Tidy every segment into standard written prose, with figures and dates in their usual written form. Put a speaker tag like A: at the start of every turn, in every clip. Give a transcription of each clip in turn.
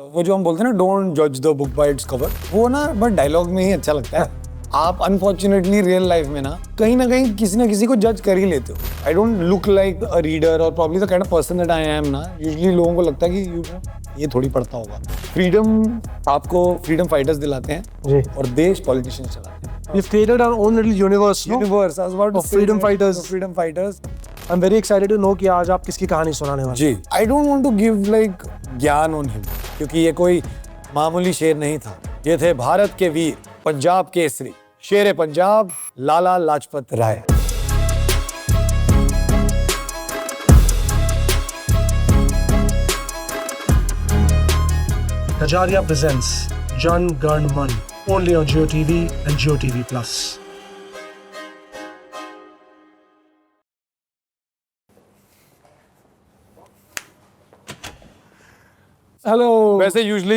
A: वो जो हम बोलते हैं ना, डोंट जज the book by its cover, वो ना बट डायलॉग में ही अच्छा लगता है। आप अनफॉर्चुनेटली रियल लाइफ में ना कहीं किसी ना किसी को जज कर ही लेते हो। I don't look like a reader और probably the kind of person that I am ना, यूजुअली लोगों को लगता है कि ये थोड़ी पढ़ता होगा। फ्रीडम आपको फ्रीडम फाइटर्स दिलाते हैं और देश पॉलिटिशियंस चलाते हैं।
B: We've created our own little universe, no?
A: Universe I was about to
B: Of
A: say
B: freedom
A: that,
B: fighters.
A: of freedom fighters.
B: I'm very excited to know कि आज आप किसकी कहानी सुनाने वाले
A: जी, I don't want to give like gyan on him, क्योंकि ये कोई मामूली शेर नहीं था। ये थे भारत के वीर, पंजाब केसरी, शेर पंजाब, लाला लाजपत राय।
B: Kajaria presents Jan Gan Man, only on Jio TV and Jio TV Plus. Hello.
A: वैसे usually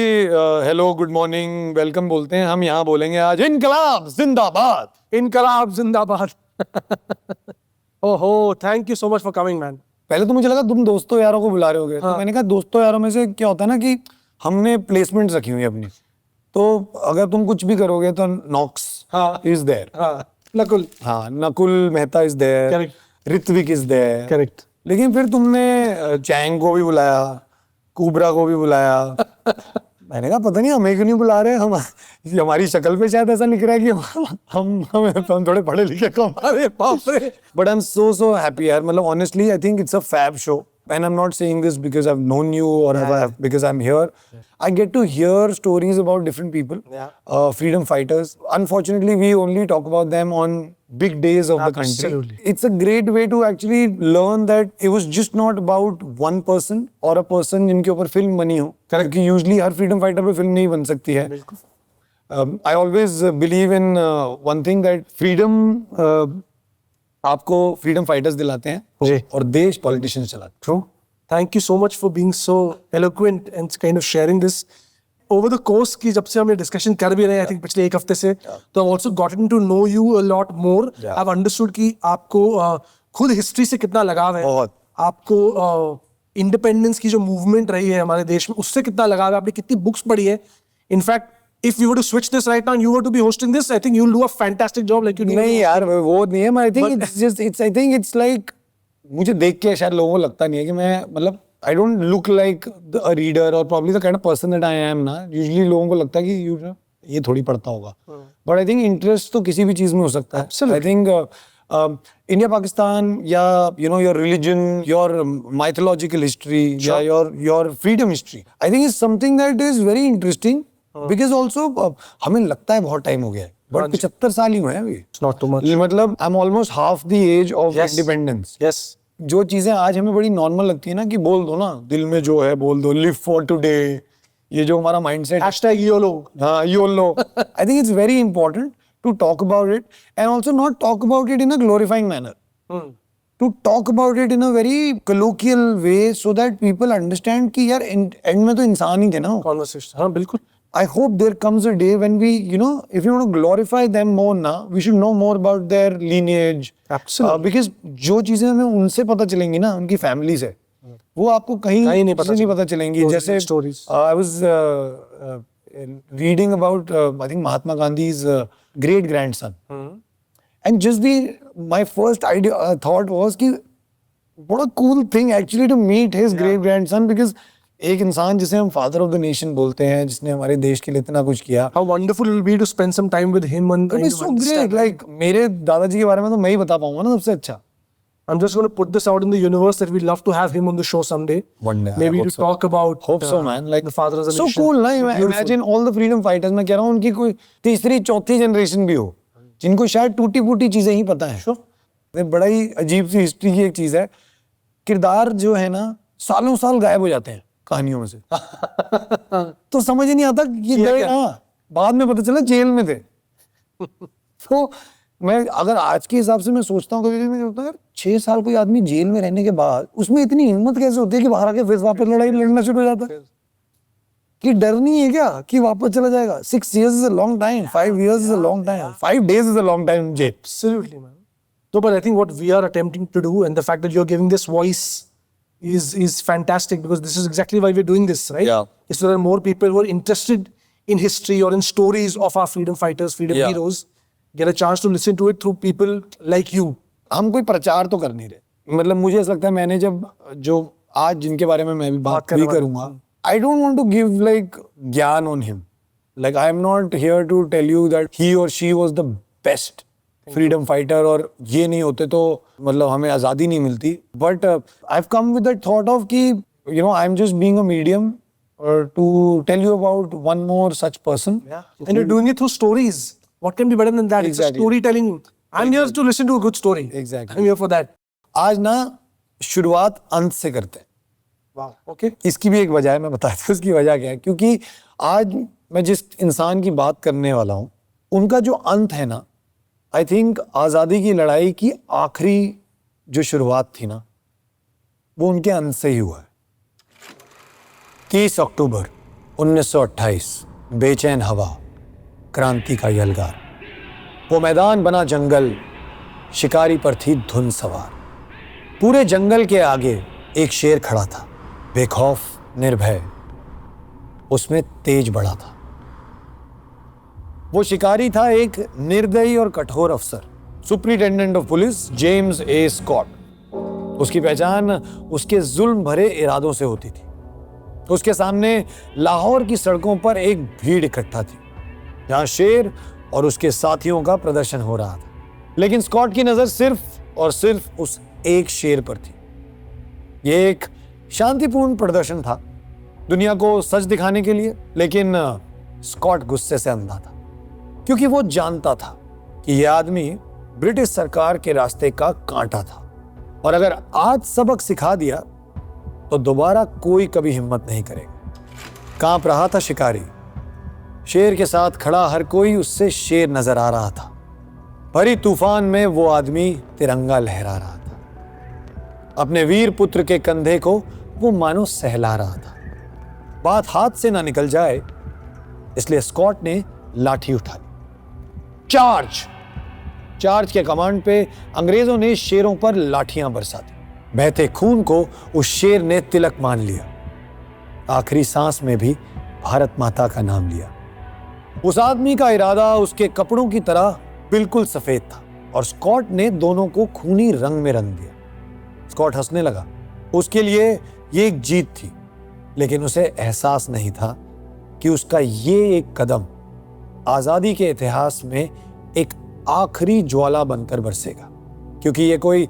A: hello, good morning, welcome बोलते हैं, हम यहाँ बोलेंगे आज इनकलाब जिंदाबाद।
B: इनकलाब जिंदाबाद। ओहो, thank you so much for coming man.
A: पहले तो मुझे लगा तुम दोस्तों यारों को बुला रहे होगे, तो मैंने कहा दोस्तों यारों में से क्या होता है ना कि हमने प्लेसमेंट रखी हुई है अपनी, तो अगर तुम कुछ भी करोगे तो Knox is there,
B: Nakul,
A: Nakul Mehta is there,
B: Correct.
A: Ritvik is there,
B: correct.
A: लेकिन फिर तुमने चैंग को भी बुलाया, कुबरा को भी बुलाया। मैंने कहा पता नहीं हमें क्यों नहीं बुला रहे, हम हमारी शक्ल पे शायद ऐसा लिख रहा है कि हम थोड़े पढ़े लिखे कम। अरे बाप रे, but I am so happy यार। मतलब honestly I think it's a fab show and I'm not saying this because I've known you or because I'm here. I get to hear stories about different people, freedom fighters. Unfortunately, we only talk about them on big days of the country. It's a great way to actually learn that it was just not about one person or a person जिनके ऊपर film बनी हो, क्योंकि usually हर freedom fighter पे film नहीं बन सकती है। I always believe in one thing, that freedom आपको फ्रीडम फाइटर्स दिलाते हैं और देश पॉलिटिशियंस चलाते हैं।
B: True. Thank you so much for being so eloquent and kind of sharing this. Over the course की जब से हम ये discussion कर भी रहे हैं, I think पिछले एक हफ्ते से, तो I've also gotten to know you a lot more. I've understood कि आपको खुद हिस्ट्री से कितना लगाव है,
A: बहुत।
B: आपको इंडिपेंडेंस की जो मूवमेंट रही है हमारे देश में उससे कितना लगाव है, आपने कितनी बुक्स पढ़ी है। In fact if you were to switch this right now and you were to be hosting this, I think you'll do a fantastic job like you do.
A: नहीं यार, वो नहीं है। I think it's like, मुझे देख के शायद लोगों को लगता नहीं है कि मैं, मतलब I don't look like a reader or probably the kind of person that I am ना। Usually लोगों को लगता है कि ये थोड़ी पढ़ता होगा, but I think interest तो किसी भी चीज में हो सकता है। I think India, Pakistan, या your religion, your mythological history, या your freedom history, I think is something that is very interesting. Because also हमें लगता है बहुत टाइम हो गया है, बट 75 साल ही हुए हैं अभी।
B: It's not too much.
A: मतलब I'm almost half the age of independence.
B: Yes.
A: जो चीजें आज हमें बड़ी नॉर्मल लगती है ना, कि बोल दो ना, दिल में जो है बोल दो, live for today, ये जो हमारा mindset,
B: #YOLO.
A: YOLO. I think it's very important to talk about it and also not talk about it in a glorifying manner. To talk about it in a very colloquial way so that people understand कि यार and में तो इंसान ही थे ना।
B: Conversation. हाँ, बिल्कुल।
A: I hope there comes a day when we, if you want to glorify them more now, we should know more about their lineage.
B: Absolutely.
A: Because जो चीजें हमें उनसे पता चलेंगी ना, उनकी फैमिली से, वो आपको कहीं नहीं पता चलेंगी। जैसे I was reading about I think Mahatma Gandhi's great grandson, and just my first thought was कि what a cool thing actually to meet his great grandson, because एक इंसान जिसे हम फादर ऑफ द नेशन बोलते हैं, जिसने हमारे देश के लिए इतना कुछ किया।
B: How wonderful it will be to spend some time with him and
A: It's so great. Like मेरे दादाजी के बारे में तो मैं ही बता पाऊंगा ना सबसे अच्छा।
B: I'm just going to put this out in the universe that we'd love to have him on the show someday.
A: One day.
B: Maybe to talk about.
A: Hope so, man. Like
B: the father of the
A: so
B: nation.
A: cool, ना? Imagine all the freedom fighters. मैं कह रहा हूँ उनकी कोई तीसरी चौथी generation भी हो, जिनको शायद टूटी फूटी चीजें ही पता है। Sure. बड़ा ही अजीब सी हिस्ट्री की एक चीज है, किरदार जो है ना सालों साल गायब हो जाते हैं कहानियों में से। तो समझ ही नहीं आता ये गए ना, बाद में पता चला जेल में थे। तो मैं अगर आज के हिसाब से मैं सोचता हूँ, कभी मैं सोचता हूँ यार 6 साल कोई आदमी जेल में रहने के बाद उसमें इतनी हिम्मत कैसे होती है कि बाहर आके फिर वापस लड़ना शुरू हो जाता है। कि डर नहीं है क्या कि वापस चला जाएगा? 6 years is a long time, 5 years is a long time, 5 days is a long time in jail.
B: Absolutely, man. So, but I think what we are attempting to do, and the fact that you're giving this voice is fantastic, because this is exactly why we're doing this, right?
A: Yeah.
B: Is so there are more people who are interested in history or in stories of our freedom fighters, freedom
A: Yeah.
B: heroes, get a chance to listen to it through people like you.
A: हम कोई प्रचार तो कर नहीं रहे, मतलब मुझे ऐसा लगता है मैंने जब जो आज जिनके बारे में मैं भी बात भी करूंगा, I don't want to give like gyan on him, like I am not here to tell you that he और she was the best freedom fighter, और ये नहीं होते तो मतलब हमें आज़ादी नहीं मिलती, but I have come with that thought of कि you know I am just being a medium to tell you about one more such person.
B: And you're doing it through stories. What can be better than that?
A: Exactly.
B: It's a storytelling. I'm here to listen to a good story.
A: Exactly.
B: I'm here for that.
A: आज ना शुरुआत अंत से करते हैं.
B: Wow. Okay.
A: इसकी भी एक वजह है, मैं बताता हूँ उसकी वजह क्या है. क्योंकि आज मैं जिस इंसान की बात करने वाला हूँ, उनका जो अंत है ना, आई थिंक आज़ादी की लड़ाई की आखिरी जो शुरुआत थी ना, वो उनके अंत से ही हुआ है. 30 अक्टूबर 1928, बेचैन हवा, क्रांति का यलगार. वो मैदान बना जंगल, शिकारी पर थी धुन सवार. पूरे जंगल के आगे एक शेर खड़ा था, बेखौफ निर्भय, उसमें तेज बड़ा था. वो शिकारी था एक निर्दयी और कठोर अफसर, superintendent of police James A Scott. उसकी पहचान उसके जुल्म भरे इरादों से होती थी. उसके सामने लाहौर की सड़कों पर एक भीड़ इकट्ठा थी, जहां शेर और उसके साथियों का प्रदर्शन हो रहा था. लेकिन स्कॉट की नजर सिर्फ और सिर्फ उस एक शेर पर थी. यह एक शांतिपूर्ण प्रदर्शन था, दुनिया को सच दिखाने के लिए. लेकिन स्कॉट गुस्से से अंधा था, क्योंकि वो जानता था कि यह आदमी ब्रिटिश सरकार के रास्ते का कांटा था, और अगर आज सबक सिखा दिया तो दोबारा कोई कभी हिम्मत नहीं करेगा. कांप रहा था शिकारी. शेर के साथ खड़ा हर कोई उससे शेर नजर आ रहा था. भरी तूफान में वो आदमी तिरंगा लहरा रहा था. अपने वीर पुत्र के कंधे को वो मानो सहला रहा था. बात हाथ से ना निकल जाए, इसलिए स्कॉट ने लाठी उठा ली. चार्ज के कमांड पे अंग्रेजों ने शेरों पर लाठियां बरसा दी. बहते खून को उस शेर ने तिलक मान लिया. आखिरी सांस में भी भारत माता का नाम लिया. उस आदमी का इरादा उसके कपड़ों की तरह बिल्कुल सफेद था, और स्कॉट ने दोनों को खूनी रंग में रंग दिया. स्कॉट हंसने लगा. उसके लिए ये एक जीत थी, लेकिन उसे एहसास नहीं था कि उसका ये एक कदम आजादी के इतिहास में एक आखिरी ज्वाला बनकर बरसेगा. क्योंकि ये कोई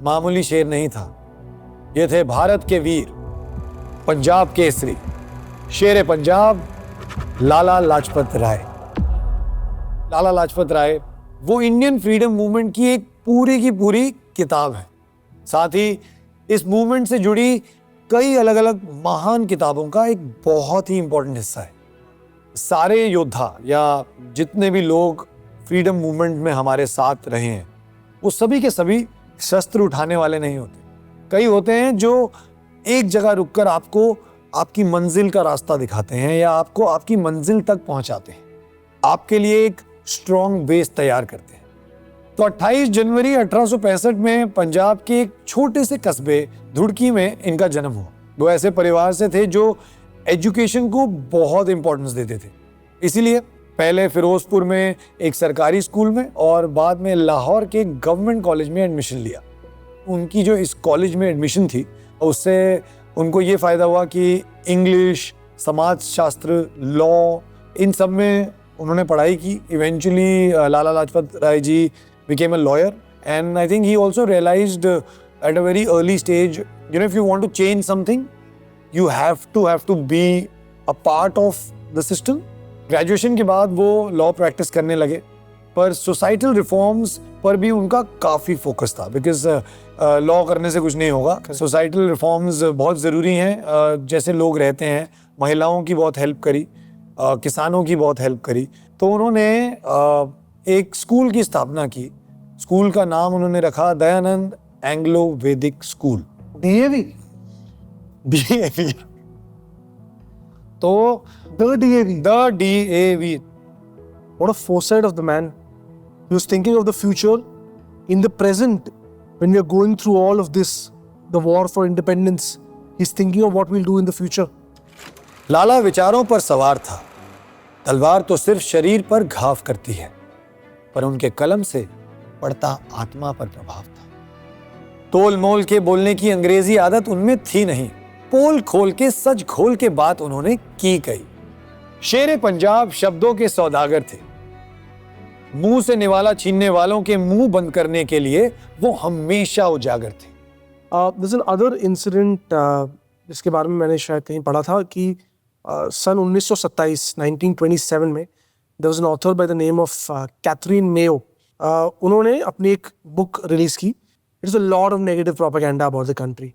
A: मामूली शेर नहीं था, ये थे भारत के वीर, पंजाब केसरी, शेर पंजाब, लाला लाजपत राय. लाला लाजपत राय वो इंडियन फ्रीडम मूवमेंट की एक पूरी की पूरी किताब है. साथ ही इस मूवमेंट से जुड़ी कई अलग अलग महान किताबों का एक बहुत ही इंपॉर्टेंट हिस्सा है. सारे योद्धा या जितने भी लोग फ्रीडम मूवमेंट में हमारे साथ रहे हैं, वो सभी के सभी शस्त्र उठाने वाले नहीं होते. कई होते हैं जो एक जगह रुककर आपको आपकी मंजिल का रास्ता दिखाते हैं, या आपको आपकी मंजिल तक पहुंचाते हैं, आपके लिए एक स्ट्रॉन्ग बेस तैयार करते हैं. तो 28 जनवरी 1865 में पंजाब के एक छोटे से कस्बे धुड़की में इनका जन्म हुआ. वो ऐसे परिवार से थे जो एजुकेशन को बहुत इंपॉर्टेंस देते थे. इसीलिए पहले फिरोजपुर में एक सरकारी स्कूल में और बाद में लाहौर के गवर्नमेंट कॉलेज में एडमिशन लिया. उनकी जो इस कॉलेज में एडमिशन थी, उससे उनको ये फ़ायदा हुआ कि इंग्लिश, समाजशास्त्र, लॉ, इन सब में उन्होंने पढ़ाई की. Eventually Lala Lajpat Rai ji became a lawyer, and I think he also realized at a very early stage, you know, if you want to change something, you have to be a part of the system. Graduation के बाद वो law practice करने लगे, पर societal reforms पर भी उनका काफ़ी फोकस था, बिकॉज लॉ करने से कुछ नहीं होगा. सोसाइटल रिफॉर्म्स बहुत ज़रूरी हैं. जैसे लोग रहते हैं, महिलाओं की बहुत हेल्प करी, किसानों की बहुत हेल्प करी. तो उन्होंने एक स्कूल की स्थापना की. स्कूल का नाम उन्होंने रखा दयानंद एंग्लो वैदिक स्कूल,
B: DAV.
A: तो
B: The
A: DAV.
B: What a foresight of the man. He was thinking of the future in the present when we are going through all of this. the war for independence. He's thinking of what we'll do in the future.
A: लाला विचारों पर सवार था, तलवार तो सिर्फ शरीर पर घाव करती है, पर उनके कलम से पड़ता आत्मा पर प्रभाव था। तोल मोल के बोलने की अंग्रेजी आदत उनमें थी नहीं, पोल खोल के सच खोल के बात उन्होंने की कही। शेरे पंजाब शब्दों के सौदागर थे, मुंह से निवाला छीनने वालों के मुंह बंद करने के लिए वो हमेशा उजागर थे।
B: There's an other incident जिसके बारे में मैंने शायद कहीं पढ़ा था कि सन 1927 1927 में there was an author by the name of Catherine Mayo. उन्होंने अपनी एक बुक रिलीज की. It is a lot of negative propaganda about the country.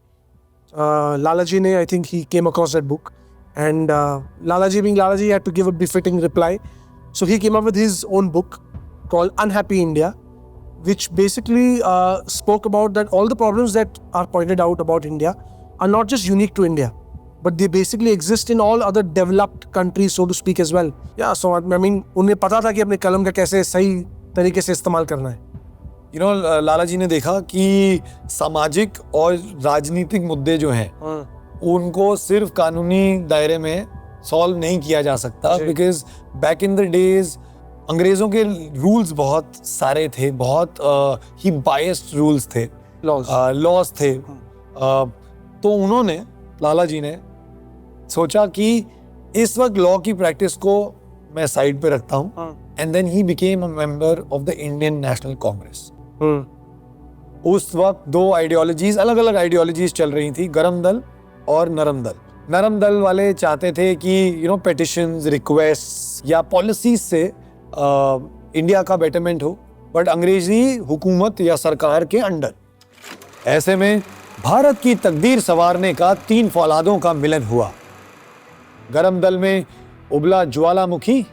B: Lalaji ne, I think he came across that book, and Lalaji being Lalaji, he had to give a befitting reply. So he came up with his own book called Unhappy India, which basically spoke about that all the problems that are pointed out about India are not just unique to India, but they basically exist in all other developed countries, so to speak, as well. Yeah, so I mean, उन्हें पता था कि अपने कलम का कैसे सही तरीके से इस्तेमाल करना है.
A: You know, लाला जी ने देखा कि सामाजिक और राजनीतिक मुद्दे जो हैं उनको सिर्फ कानूनी दायरे में सॉल्व नहीं किया जा सकता, because back in the days अंग्रेजों के रूल्स बहुत सारे थे, बहुत ही बायस्ड रूल्स थे, लॉज थे. तो उन्होंने, लाला जी ने सोचा कि इस वक्त लॉ की प्रैक्टिस को मैं साइड पे रखता हूँ, and then he became a member of the Indian National Congress. उस वक्त दो आइडियोलॉजीज, अलग अलग आइडियोलॉजीज चल रही थी, गरम दल और नरम दल. नरम दल वाले चाहते थे कि पेटिशंस, रिक्वेस्ट या पॉलिसीज से इंडिया का बेटरमेंट हो, बट अंग्रेजी हुकूमत या सरकार के अंडर. ऐसे में भारत की तकदीर संवारने का 3 फौलादों का मिलन हुआ. गरम दल में उबला ज्वालामुखी,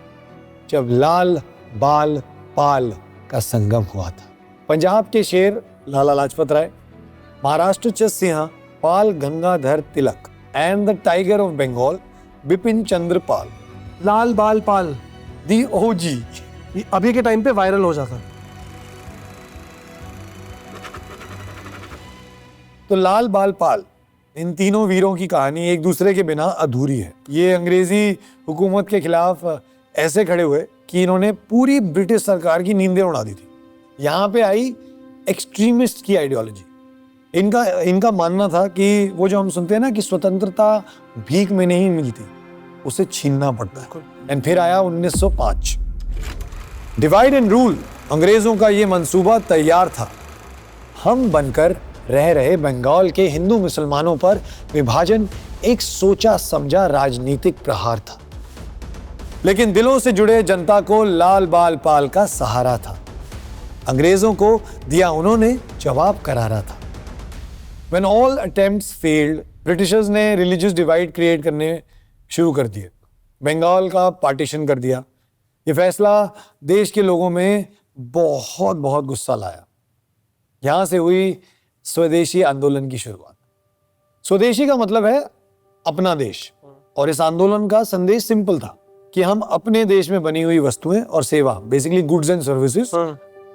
A: जब लाल बाल पाल का संगम हुआ था. पंजाब के शेर लाला लाजपत राय, महाराष्ट्र च Singh Pal Gangadhar Tilak, and the tiger of Bengal Bipin Chandra Pal.
B: Lal Bal Pal,
A: दी ओजी,
B: अभी के टाइम पे वायरल हो जाता.
A: तो लाल बाल पाल, इन तीनों वीरों की कहानी एक दूसरे के बिना अधूरी है. ये अंग्रेजी हुकूमत के खिलाफ ऐसे खड़े हुए कि इन्होंने पूरी ब्रिटिश सरकार की नींदें उड़ा दी थी. यहाँ पे आई एक्सट्रीमिस्ट की आइडियोलॉजी. इनका मानना था कि वो जो हम सुनते हैं ना कि स्वतंत्रता भीख में नहीं मिलती, उसे छीनना पड़ता है. एंड फिर आया 1905, डिवाइड एंड रूल. अंग्रेजों का ये मंसूबा तैयार था. हम बनकर रह रहे बंगाल के हिंदू मुसलमानों पर विभाजन एक सोचा समझा राजनीतिक प्रहार था, लेकिन दिलों से जुड़े जनता को लाल बाल पाल का सहारा था. अंग्रेजों को दिया उन्होंने जवाब करारा था. When all attempts failed, Britishers ने रिलीजियस डिवाइड क्रिएट करने शुरू कर दिए. बंगाल का पार्टीशन कर दिया. ये फैसला देश के लोगों में बहुत बहुत गुस्सा लाया. यहां से हुई स्वदेशी आंदोलन की शुरुआत. स्वदेशी का मतलब है अपना देश, और इस आंदोलन का संदेश सिंपल था कि हम अपने देश में बनी हुई वस्तुएं और सेवा, basically goods and services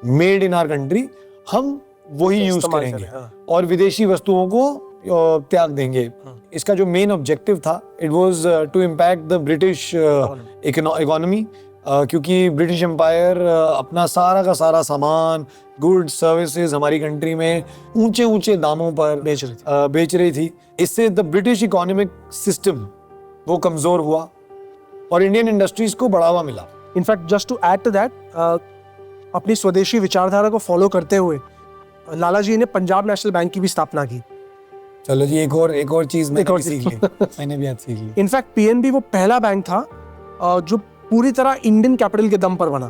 A: made in our country, हम वही यूज करेंगे और विदेशी वस्तुओं को त्याग देंगे. इसका जो मेन ऑब्जेक्टिव था, it was to impact the British economy, क्योंकि ब्रिटिश एम्पायर अपना सारा का सारा सामान, गुड्स, सर्विसेज हमारी कंट्री में ऊंचे ऊंचे दामों पर बेच रही थी. इससे द ब्रिटिश इकोनॉमिक सिस्टम वो कमजोर हुआ और इंडियन इंडस्ट्रीज को बढ़ावा मिला.
B: In fact just to add to that, अपनी स्वदेशी विचारधारा को फॉलो करते हुए लाला जी ने पंजाब नेशनल बैंक की भी स्थापना की.
A: चलो जी, एक और चीज मैंने भी सीख ली. मैंने भी आज सीख ली.
B: इनफैक्ट पीएनबी वो पहला बैंक था जो पूरी तरह इंडियन कैपिटल के दम पर बना.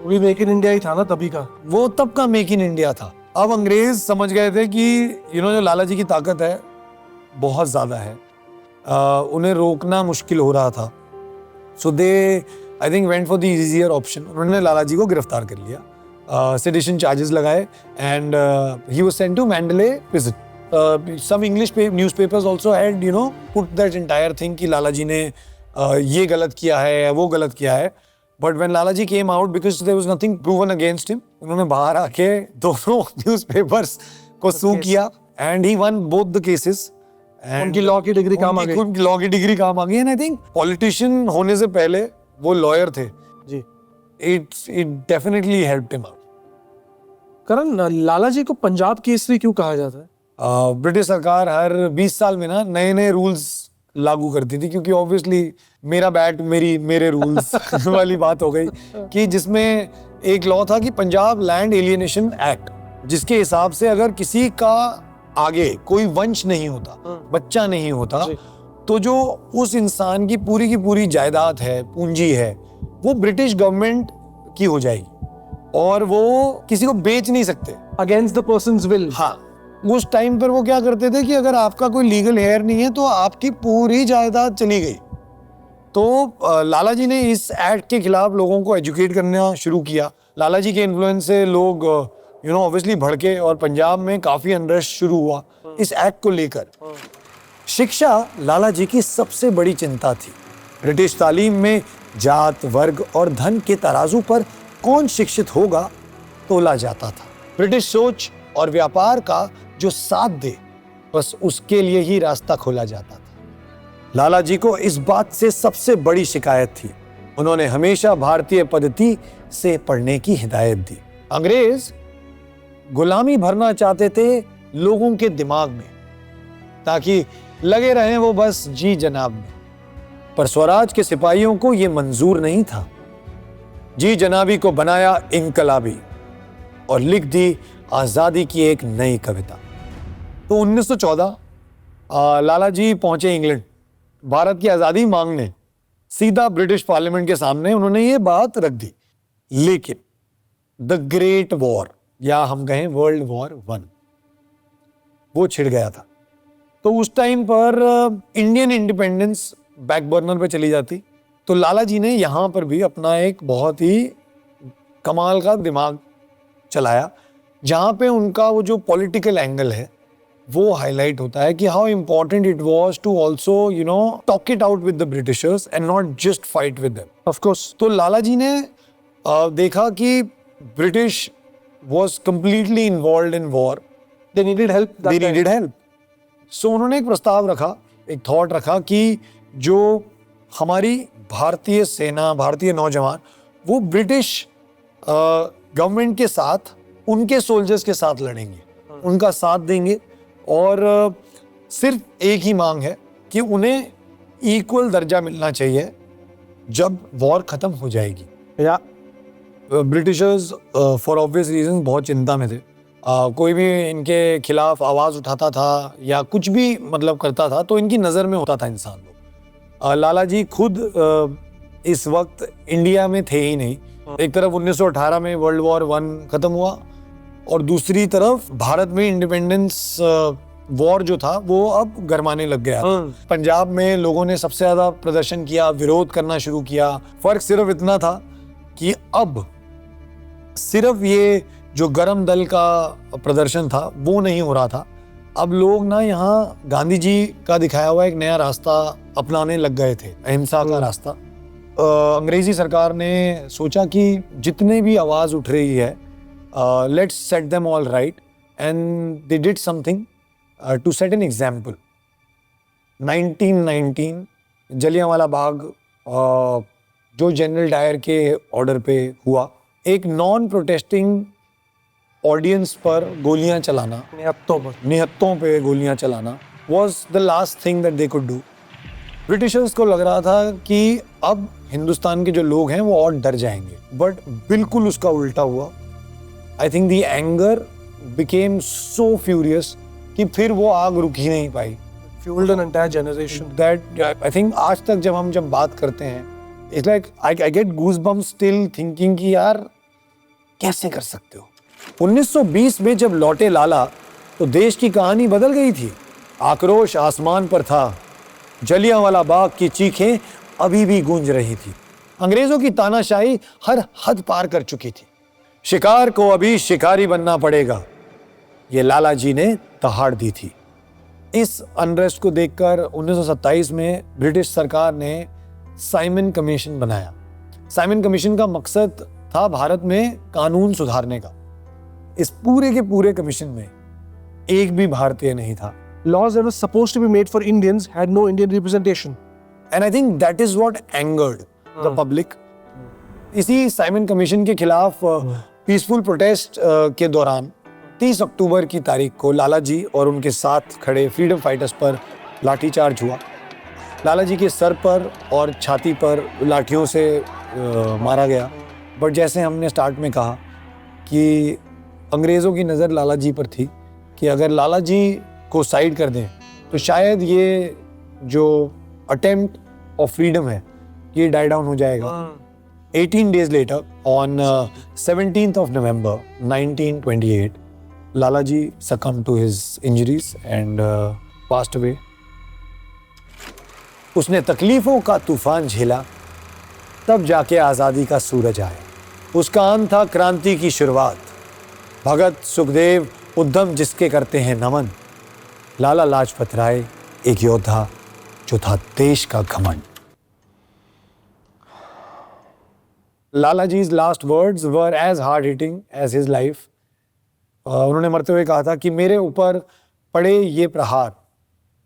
B: वो भी मेक इन इंडिया ही था ना तभी का.
A: वो तब का मेक इन इंडिया था. अब अंग्रेज समझ गए थे कि जो लाला जी की ताकत है बहुत ज्यादा है, उन्हें रोकना मुश्किल हो रहा था. So they I think went for the easier option. उन्होंने लाला जी को गिरफ्तार कर लिया, सेडिशन चार्जेस लगाए, and he was sent to Mandalay prison. Some English newspapers also had put that entire thing कि लाला जी ने ये गलत किया है, वो गलत किया है. But when Lala ji came out, because there was nothing proven against him, उन्होंने बाहर आके दोनों न्यूज़पेपर्स को सू किया and he won both the cases.
B: उनकी लॉ की डिग्री काम आ गई।
A: उनकी लॉ की डिग्री काम आ गई। एंड आई थिंक पॉलिटिशियन होने से पहले वो लॉयर थे।
B: जी।
A: It definitely helped him out.
B: करण, लाला जी को पंजाब केसरी क्यों कहा जाता है?
A: ब्रिटिश सरकार हर 20 साल में ना नए नए रूल्स लागू करती थी, क्योंकि ऑब्वियसली मेरा बैट मेरे रूल्स वाली बात हो गई कि जिसमें एक लॉ था कि पंजाब लैंड एलियनेशन एक्ट, जिसके हिसाब से अगर किसी का आगे कोई वंश नहीं होता, बच्चा नहीं होता, तो जो उस इंसान की पूरी जायदाद है, पूंजी है, वो ब्रिटिश गवर्नमेंट की हो जाएगी और वो किसी को बेच नहीं सकते
B: अगेंस्ट द पर्सन्स विल।
A: हाँ, उस टाइम पर वो क्या करते थे कि अगर आपका कोई लीगल हेयर नहीं है तो आपकी पूरी जायदाद चली गई। तो लाला जी ने इस एक्ट के खिलाफ लोगों को एजुकेट करना शुरू किया। लाला जी के इन्फ्लुएंस से लोग ऑब्वियसली भड़के और पंजाब में काफी अनरेस्ट शुरू हुआ इस एक्ट को लेकर। शिक्षा लाला जी की सबसे बड़ी चिंता थी। ब्रिटिश तालीम में जात, वर्ग और धन के तराजू पर कौन शिक्षित होगा तोला जाता था। ब्रिटिश सोच और व्यापार का जो साथ दे, बस उसके लिए ही रास्ता खोला जाता था। लाला जी को इस बात से सबसे बड़ी शिकायत थी। उन्होंने हमेशा भारतीय पद्धति से पढ़ने की हिदायत दी। अंग्रेज गुलामी भरना चाहते थे लोगों के दिमाग में, ताकि लगे रहें वो बस जी जनाब में। पर स्वराज के सिपाहियों को यह मंजूर नहीं था। जी जनाबी को बनाया इनकलाबी और लिख दी आजादी की एक नई कविता। तो 1914 लाला जी पहुंचे इंग्लैंड भारत की आजादी मांगने। सीधा ब्रिटिश पार्लियामेंट के सामने उन्होंने ये बात रख दी। लेकिन द ग्रेट वॉर, या हम कहें वर्ल्ड वॉर 1, वो छिड़ गया था। तो उस टाइम पर इंडियन इंडिपेंडेंस बैक बर्नर पे चली जाती। तो लाला जी ने यहाँ पर भी अपना एक बहुत ही कमाल का दिमाग चलाया, जहाँ पे उनका वो जो पॉलिटिकल एंगल है वो हाईलाइट होता है कि how important it was to also talk it out with the Britishers and not just fight with them.
B: Of course.
A: तो लाला जी ने देखा कि British was completely involved in war,
B: they needed help.
A: So उन्होंने एक प्रस्ताव रखा, एक थॉट रखा कि जो हमारी भारतीय सेना, भारतीय नौजवान, वो ब्रिटिश गवर्नमेंट के साथ, उनके सोल्जर्स के साथ लड़ेंगे, उनका साथ देंगे। और सिर्फ एक ही मांग है कि उन्हें इक्वल दर्जा मिलना चाहिए जब वॉर खत्म हो जाएगी।
B: या
A: ब्रिटिशर्स फॉर ऑब्वियस रीजन बहुत चिंता में थे। कोई भी इनके खिलाफ आवाज़ उठाता था या कुछ भी मतलब करता था तो इनकी नज़र में होता था इंसान लोग। लाला जी खुद इस वक्त इंडिया में थे ही नहीं। एक तरफ 1918 में वर्ल्ड वॉर 1 खत्म हुआ और दूसरी तरफ भारत में इंडिपेंडेंस वॉर जो था वो अब गरमाने लग गया। पंजाब में लोगों ने सबसे ज़्यादा प्रदर्शन किया, विरोध करना शुरू किया। फर्क सिर्फ इतना था कि अब सिर्फ ये जो गरम दल का प्रदर्शन था वो नहीं हो रहा था। अब लोग ना यहाँ गांधी जी का दिखाया हुआ एक नया रास्ता अपनाने लग गए थे, अहिंसा का रास्ता। अंग्रेजी सरकार ने सोचा कि जितने भी आवाज़ उठ रही है, let's set them all right, and they did something to set an example. 1919 Jallianwala Bagh जो जनरल डायर के ऑर्डर पे हुआ, एक नॉन प्रोटेस्टिंग ऑडियंस पर गोलियां चलाना, निहत्तों पे गोलियां चलाना was the last thing that they could do। Britishers को लग रहा था कि अब हिंदुस्तान के जो लोग हैं वो और डर जाएंगे, बट बिल्कुल उसका उल्टा हुआ। I think the anger became so furious कि फिर वो आग रुक ही नहीं पाई।
B: fueled an entire generation।
A: That I think आज तक जब बात करते हैं, it's like I get goosebumps still thinking कि यार कैसे कर सकते हो। 1920 में जब लौटे लाला तो देश की कहानी बदल गई थी। आक्रोश आसमान पर था, जलियांवाला बाग की चीखें अभी भी गूंज रही थी। अंग्रेजों की तानाशाही हर हद पार कर चुकी थी। शिकार को अभी शिकारी बनना पड़ेगा, ये लाला जी ने दहाड़ दी थी। इस अनरेस्ट को देखकर 1927 में ब्रिटिश सरकार ने साइमन कमीशन बनाया। साइमन कमीशन का मकसद था भारत में कानून सुधारने का। इस पूरे के पूरे कमीशन में एक भी भारतीय नहीं था.
B: Laws that were supposed to be made for Indians had no Indian representation.
A: And I think that is what angered the public. इसी साइमन कमीशन के खिलाफ पीसफुल प्रोटेस्ट के दौरान 30 अक्टूबर की तारीख को लाला जी और उनके साथ खड़े फ्रीडम फाइटर्स पर लाठीचार्ज हुआ. लाला जी के सर पर और छाती पर लाठियों से मारा गया. बट जैसे हमने स्टार्ट में कहा कि अंग्रेज़ों की नज़र लाला जी पर थी कि अगर लाला जी को साइड कर दें तो शायद ये जो अटेम्प्ट ऑफ फ्रीडम है ये डाई डाउन हो जाएगा. 18 days later, on 17th of November 1928, Lala ji succumbed to his injuries and passed away. उसने तकलीफों का तूफान झेला, तब जाके आज़ादी का सूरज आया. उसका अंत था क्रांति की शुरुआत. भगत, सुखदेव, उद्यम जिसके करते हैं नमन. लाला लाजपत राय एक योद्धा जो था देश का घमंड. Lala ji's last words were as hard-hitting as his life. उन्होंने मरते हुए कहा था कि मेरे ऊपर पड़े ये प्रहार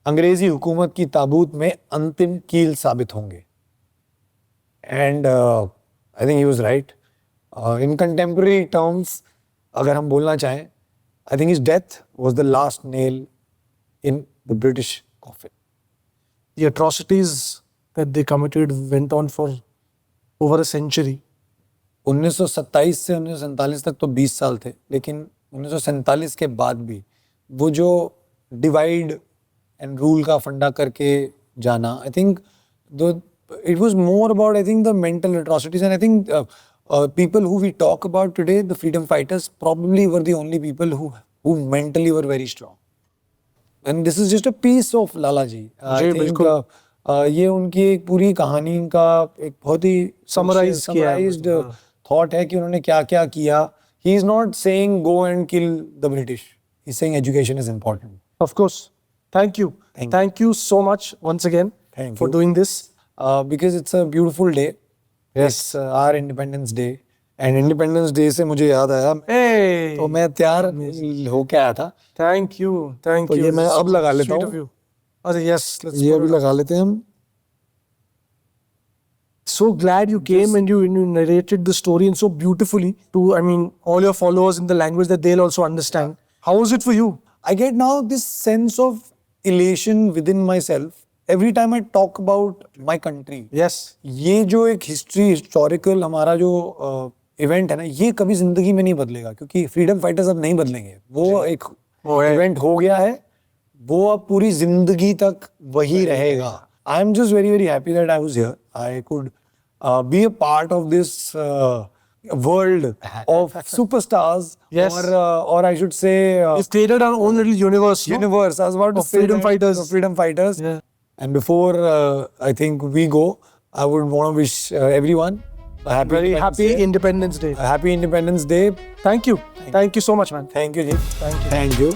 A: अंग्रेजी हुकूमत की ताबूत में अंतिम कील साबित होंगे. And I think he was right. In contemporary terms, अगर हम बोलना चाहें, I think his death was the last nail in the British coffin.
B: The atrocities that they committed went on for over a century.
A: 1927 से 1947 तक तो 20 साल थे, लेकिन 1947 के बाद भी वो जो डिवाइड एंड रूल का फंडा करके जाना, I think it was more about, I think the mental atrocities. And I think people who we talk about today, the freedom fighters, probably were the only people who mentally were very strong. And this is just a piece of Lala ji. I think ये उनकी एक पूरी कहानी का एक बहुत ही summarised thought है कि उन्होंने क्या क्या किया. He is not saying go and kill the British. He's saying education is important.
B: Of course. Thank you. Thank you so much once again for doing this.
A: Because it's a beautiful day. Yes, our Independence Day. And Independence Day से मुझे याद आया, तो मैं तैयार होके आया था.
B: Thank you.
A: तो ये मैं अब लगा लेता हूँ.
B: अरे yes,
A: ये अभी लगा लेते हैं हम.
B: So glad you came and you narrated the story and so beautifully to, I mean, all your followers in the language that they'll also understand. How was it for you?
A: I get now this sense of elation within myself every time I talk about my country.
B: Yes.
A: ये जो एक historical हमारा जो event है ना, ये कभी जिंदगी में नहीं बदलेगा, क्योंकि फ्रीडम फाइटर्स अब नहीं बदलेंगे. वो एक इवेंट हो गया है, वो अब पूरी जिंदगी तक वही रहेगा. I am just very, very happy that I was here. I could be a part of this world of superstars.
B: Yes.
A: Or I should say,
B: We've created our own little universe. No?
A: universe. I was about to
B: Of
A: say
B: freedom
A: that,
B: fighters.
A: of freedom fighters.
B: Yeah.
A: And before I think we go, I would want to wish everyone a happy
B: Independence Day.
A: A happy Independence Day.
B: Thank you. Thank you so much, man.
A: Thank you, Ji.
B: Thank you.
A: Thank you.